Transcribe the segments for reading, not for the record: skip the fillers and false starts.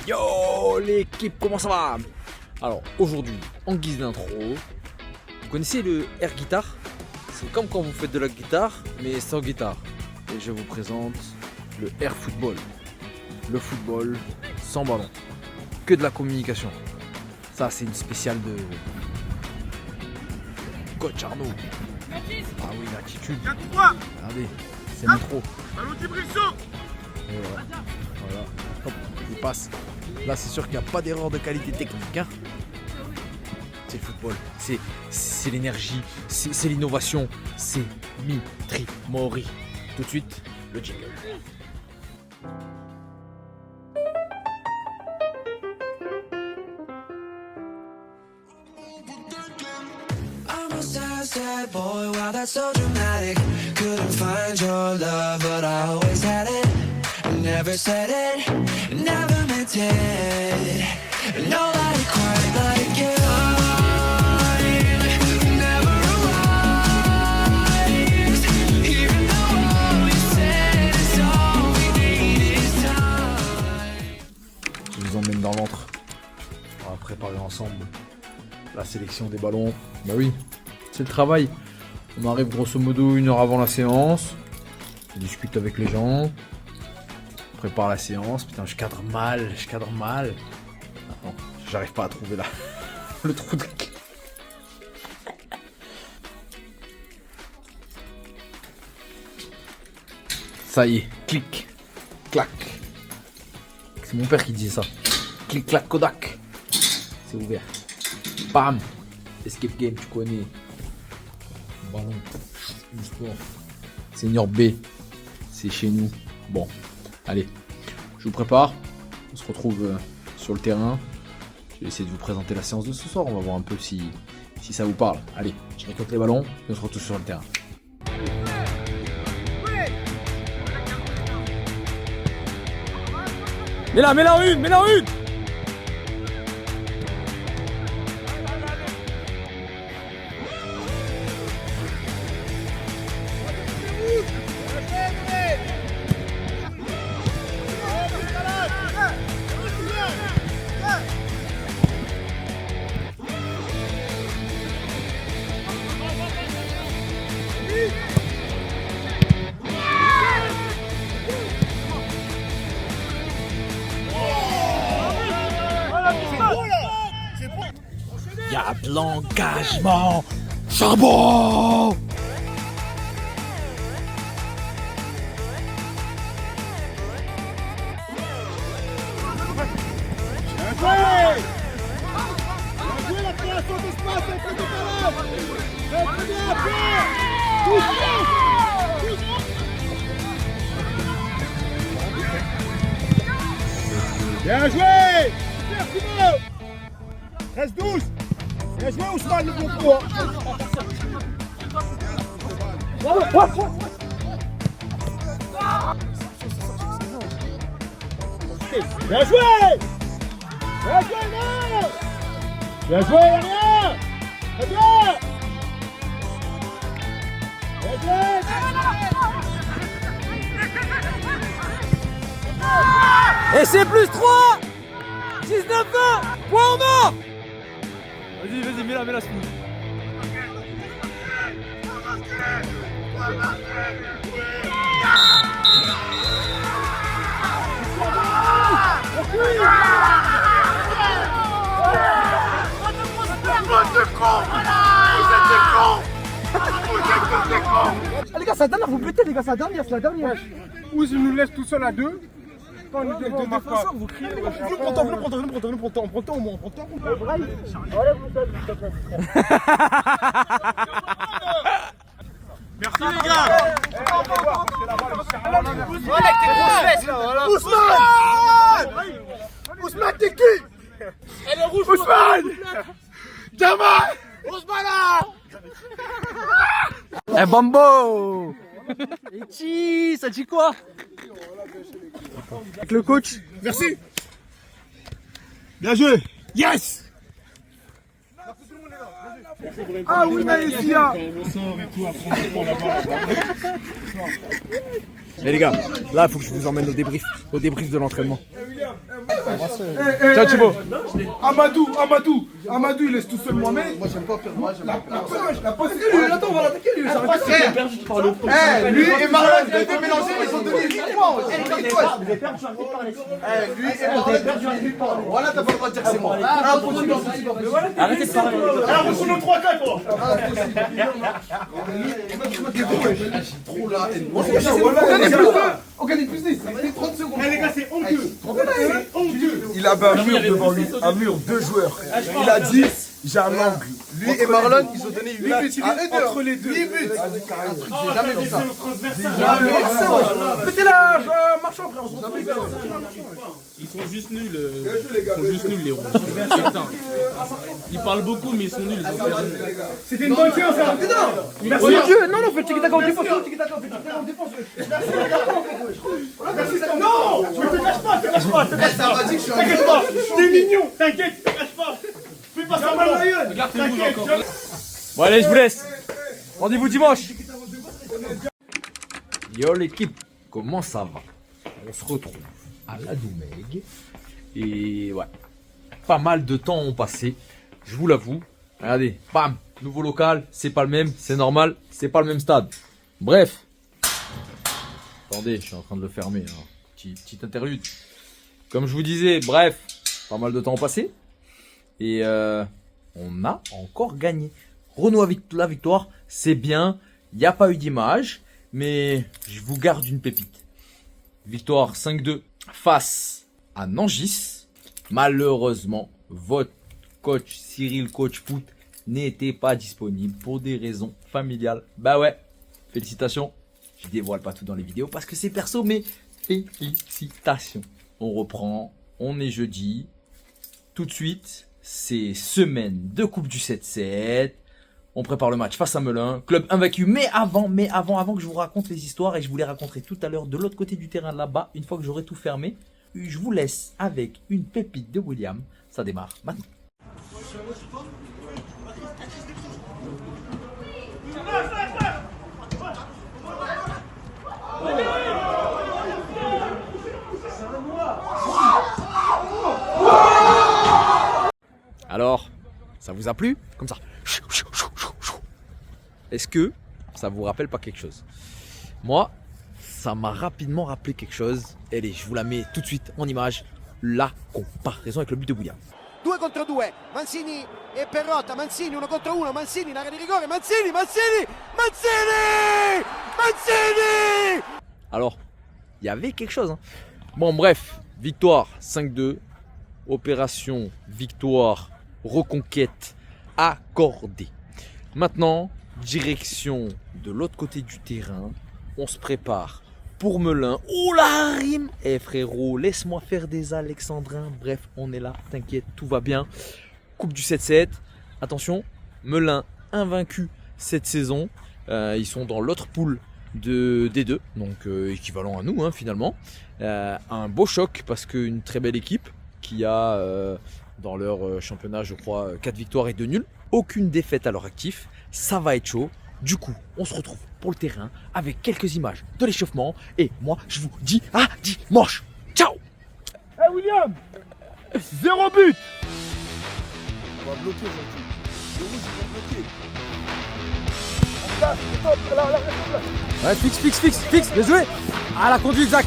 Yo l'équipe, comment ça va? Alors aujourd'hui, en guise d'intro, vous connaissez le air guitar? C'est comme quand vous faites de la guitare, mais sans guitare. Et je vous présente le air football. Le football sans ballon. Que de la communication. Ça c'est une spéciale de Coach Arnaud. Ah oui, l'attitude. Regardez, c'est le trop. Et voilà. Voilà. Hop, il passe. Là, c'est sûr qu'il n'y a pas d'erreur de qualité technique. Hein. C'est le football. C'est l'énergie. C'est l'innovation. C'est Mitri Mori. Tout de suite, le jingle. Sad boy, wow, that's so dramatic. Couldn't find your love, but I always had it. Never said it, never meant it. Nobody quite like you. Never arrived, even though all we said is all we need is time. Je vous emmène dans l'antre. On va préparer ensemble la sélection des ballons. Bah oui. C'est le travail. On arrive grosso modo 1 heure avant la séance. On discute avec les gens. On prépare la séance. Putain, je cadre mal. Non, j'arrive pas à trouver là le trou de... Ça y est, clic, clac. C'est mon père qui disait ça. Clic, clac, Kodak. C'est ouvert. Bam. Escape game, tu connais. Ballon, sport. Senior B, c'est chez nous. Bon, allez, je vous prépare. On se retrouve sur le terrain. Je vais essayer de vous présenter la séance de ce soir. On va voir un peu si ça vous parle. Allez, je récolte les ballons et on se retrouve sur le terrain. Mets-la une. Il y a de l'engagement. Charbon. Bien joué! Merci Mo! Reste 12! Bien joué Ousmane, le bon coup! Bien joué! Bien joué, non! Bien joué, rien! Très bien! Bien joué! Et c'est plus 3 19-20. Point en or. Vas-y, mets-la smooth. Les gars, c'est la dernière, vous pétez les gars, c'est la dernière, Ou ils nous laissent tout seul à deux. Quand on est devant, on marque pas. vous criez. On prend temps. Merci les gars. Voilà, avec tes grosses fesses là, voilà. Ousmane, t'es qui? Elle est rouge. Ousmane Jamal Ousmane. Eh Bambo. Et chi, ça dit quoi? Avec le coach. Merci. Bien joué. Yes. Ah oui, Maïsia. Mais les gars, là il faut que je vous emmène au débrief de l'entraînement. Ciao Thibaut. Amadou, il laisse tout seul Mohamed. Moi j'aime pas faire. Moi j'aime pas faire. La passe. Attends, on va l'attaquer lui. Lui et Marlon, ils ont été mélangés, ils ont donné 8 points. Lui et Marlon, voilà, t'as pas le droit de dire que c'est moi. Arrêtez de parler. Alors, on nous 3-4 toi. Trop là. On gagne plus 10. 30 secondes. Les gars, c'est honteux. Il avait un mur devant lui, un mur, 2 joueurs. Il a dit, j'ai un angle. Lui et Marlon, ils ont donné 8 buts. Entre les deux. 8 buts. J'ai jamais vu ça. Mettez la marchand, frère. Ils sont juste nuls. Ils sont juste nuls, les rouges. Putain. Ils parlent beaucoup, mais ils sont nuls. C'était une bonne séance. Merci Dieu. Non, fais le tiki-taka en défense. Non, je te cache pas, Ça m'a dit que je suis un T'inquiète pas, t'es mignon, t'inquiète, te cache pas. Fais pas ça mal. T'inquiète. Bon allez, je vous laisse. Rendez-vous dimanche. Yo l'équipe, comment ça va? On se retrouve à la Doumègue. Et ouais, pas mal de temps ont passé, je vous l'avoue. Regardez, bam, nouveau local, c'est pas le même, c'est normal, c'est pas le même stade. Bref. Attendez, je suis en train de le fermer. Hein. Petite interlude. Comme je vous disais, bref, pas mal de temps ont passé. Et on a encore gagné. Renault avec la victoire, c'est bien. Il n'y a pas eu d'image, mais je vous garde une pépite. Victoire 5-2 face à Nangis. Malheureusement, votre coach Cyril Coach Foot n'était pas disponible pour des raisons familiales. Bah ouais, félicitations. Je dévoile pas tout dans les vidéos parce que c'est perso, mais félicitations. On reprend, on est jeudi. Tout de suite, c'est semaine de Coupe du 7-7. On prépare le match face à Melun, club invaincu. Mais avant que je vous raconte les histoires, et je vous les raconterai tout à l'heure de l'autre côté du terrain là-bas, une fois que j'aurai tout fermé, je vous laisse avec une pépite de William. Ça démarre maintenant. Alors, ça vous a plu? Comme ça. Est-ce que ça vous rappelle pas quelque chose? Moi, ça m'a rapidement rappelé quelque chose. Allez, je vous la mets tout de suite en image. La comparaison avec le but de William. 2 contro 2, Mancini e Perrotta, Mancini 1 contro 1, Mancini in area di rigore, Mancini! Alors, il y avait quelque chose. Hein. Bon, bref, victoire 5-2. Opération, victoire, reconquête accordée. Maintenant, direction de l'autre côté du terrain. On se prépare pour Melun. Oh la rime! Eh frérot, laisse-moi faire des alexandrins. Bref, on est là, t'inquiète, tout va bien. Coupe du 7-7. Attention, Melun invaincu cette saison. Ils sont dans l'autre poule des deux, donc équivalent à nous hein, finalement. Un beau choc parce qu'une très belle équipe qui a dans leur championnat, je crois, 4 victoires et 2 nuls. Aucune défaite à leur actif. Ça va être chaud. Du coup, on se retrouve pour le terrain avec quelques images de l'échauffement. Et moi, je vous dis à dimanche. Ciao! Hey William, 0 but. On va bloquer aujourd'hui. Le rouge, ils vont bloquer. On passe, stop, là. Ouais, fixe, bien joué! À la conduite, Zach!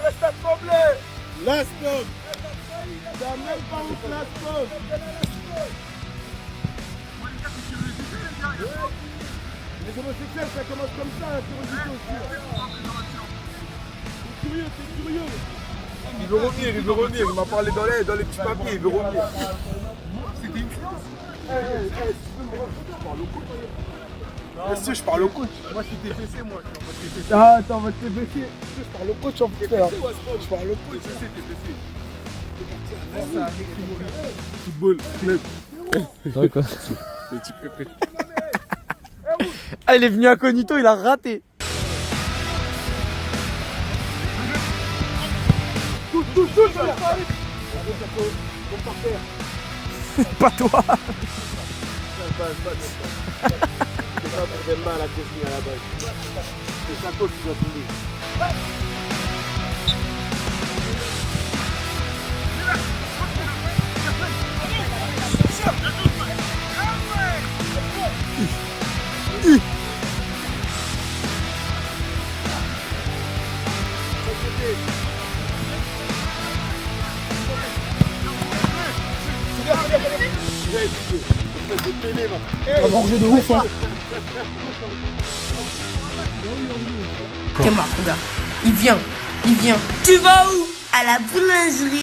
Reste à trembler. Last stop. T'as même pas honte, last stop. Les homosexuels, ça commence comme ça, la curiosité aussi. T'es curieux. Il veut revenir, il m'a parlé dans les petits papiers, il veut revenir. C'était une séance. Monsieur, je parle au coach. Moi, je suis TPC, moi. Ah, attends, on va te TPC. Je parle au coach en frère. Je parle au coach, je sais TPC. Football, club. Ouais, quoi. Ah, il est venu incognito, il a raté. Touche, là. Comme par terre. Pas toi. C'est pas pour des mains à la coquille à la base. C'est sa côte qui doit tomber. Kemar, regarde. Il vient. Tu vas où? À la boulangerie.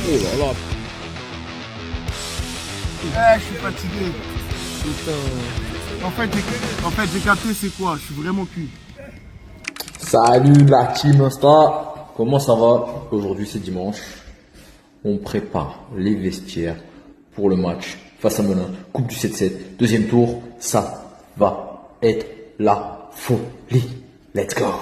Oh là là. Je suis fatigué. Putain. En fait, j'ai capté c'est quoi. Je suis vraiment cuit. Salut la team Insta. Comment ça va? Aujourd'hui c'est dimanche. On prépare les vestiaires pour le match face à Melun. Coupe du 7-7. Deuxième tour. Ça va être la folie. Let's go.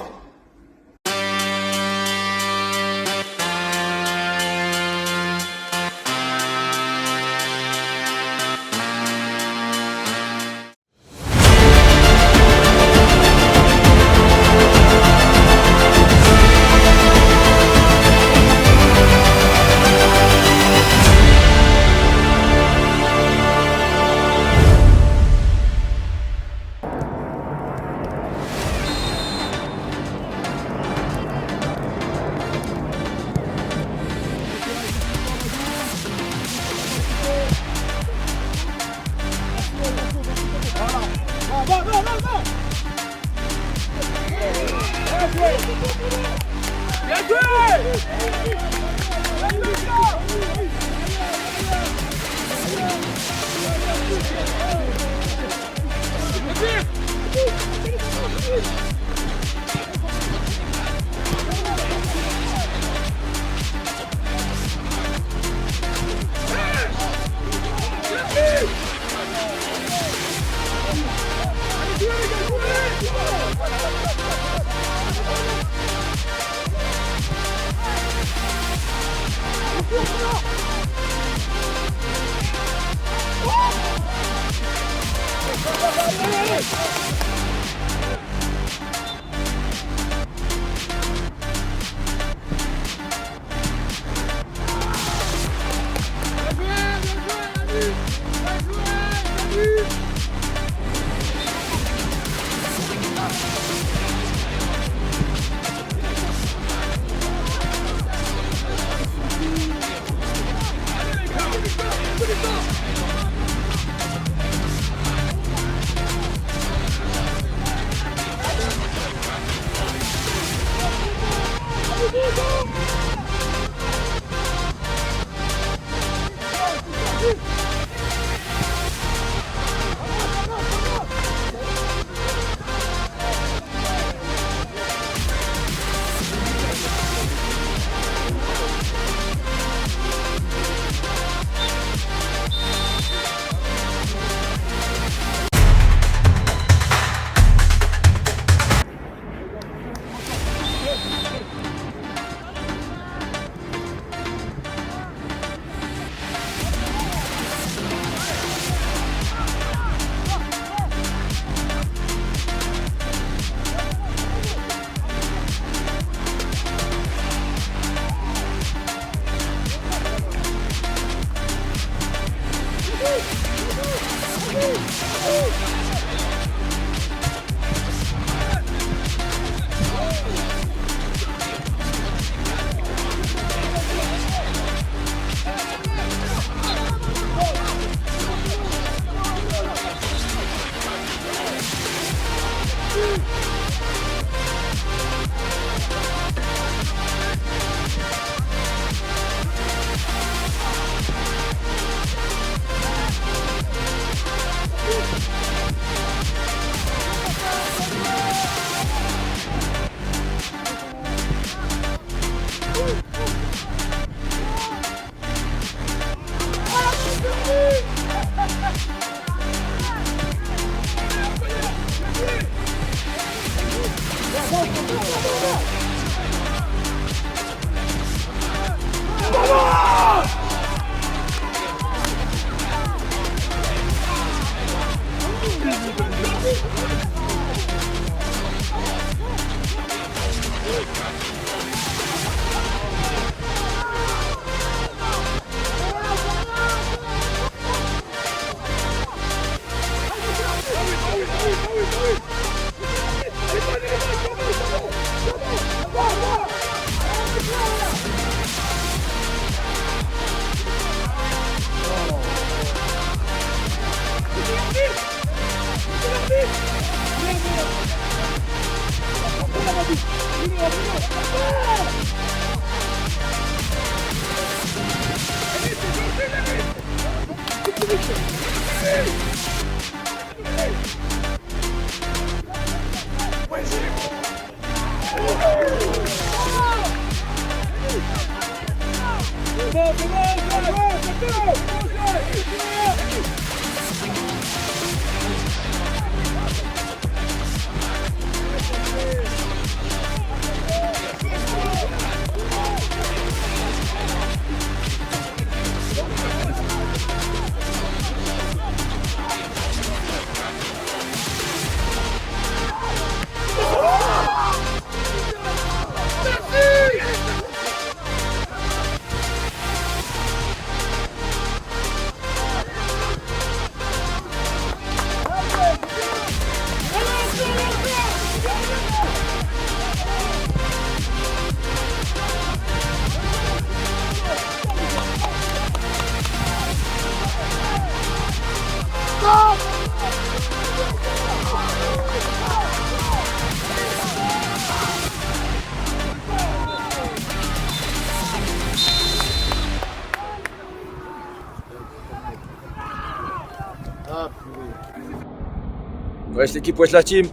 Wesh l'équipe, wesh la team.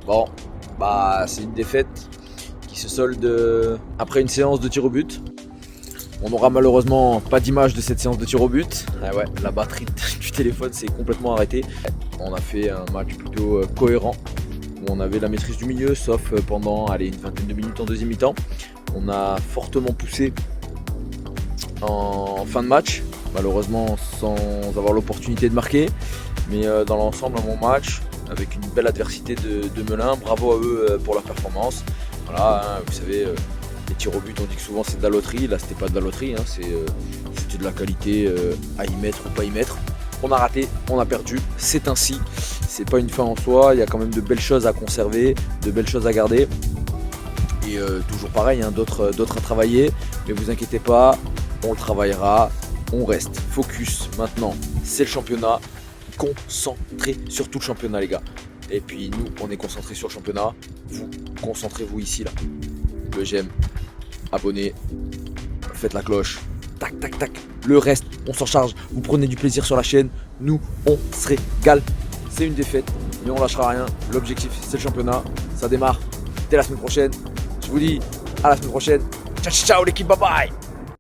Bon, bah c'est une défaite qui se solde après une séance de tir au but. On n'aura malheureusement pas d'image de cette séance de tir au but. Ah ouais, la batterie du téléphone s'est complètement arrêtée. On a fait un match plutôt cohérent où on avait la maîtrise du milieu, sauf pendant une vingtaine de minutes en deuxième mi-temps. On a fortement poussé en fin de match, malheureusement sans avoir l'opportunité de marquer. Mais dans l'ensemble, un bon match avec une belle adversité de Melun. Bravo à eux pour leur performance. Voilà, hein, vous savez, les tirs au but, on dit que souvent c'est de la loterie. Là, c'était pas de la loterie, hein, c'était de la qualité à y mettre ou pas y mettre. On a raté, on a perdu, c'est ainsi. C'est pas une fin en soi, il y a quand même de belles choses à conserver, de belles choses à garder. Et toujours pareil, hein, d'autres à travailler. Mais vous inquiétez pas, on le travaillera, on reste focus maintenant, c'est le championnat. Concentré sur tout le championnat les gars. Et puis nous on est concentré sur le championnat. Vous concentrez-vous ici là. Le j'aime, abonnez, faites la cloche, tac tac tac. Le reste on s'en charge. Vous prenez du plaisir sur la chaîne. Nous on se régale. C'est une défaite mais on lâchera rien. L'objectif c'est le championnat. Ça démarre dès la semaine prochaine. Je vous dis à la semaine prochaine. Ciao ciao l'équipe, bye bye.